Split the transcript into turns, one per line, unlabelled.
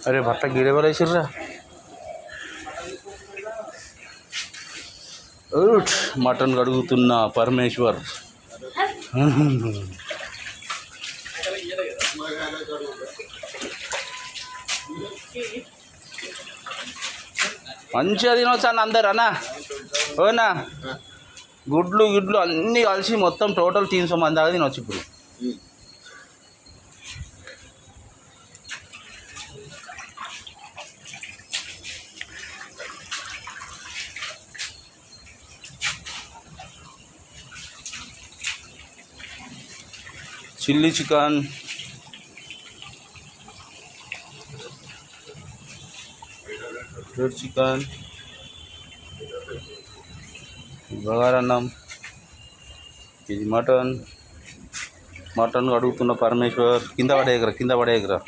అరే బట్ట గిడెవరు వేసిర్రా? మటన్ కడుగుతున్న పరమేశ్వర్. మంచిగా తినవచ్చు అన్న అందరు అన్న. ఓనా గుడ్లు గిడ్లు అన్నీ కలిసి మొత్తం టోటల్ 300 మంది దాకా తినవచ్చు ఇప్పుడు. చిల్లీ చికెన్, రెడ్ చికెన్, బగారన్నం, ఇది మటన్. మటన్ అడుగుతున్న పరమేశ్వర్. కింద పడేయగరా.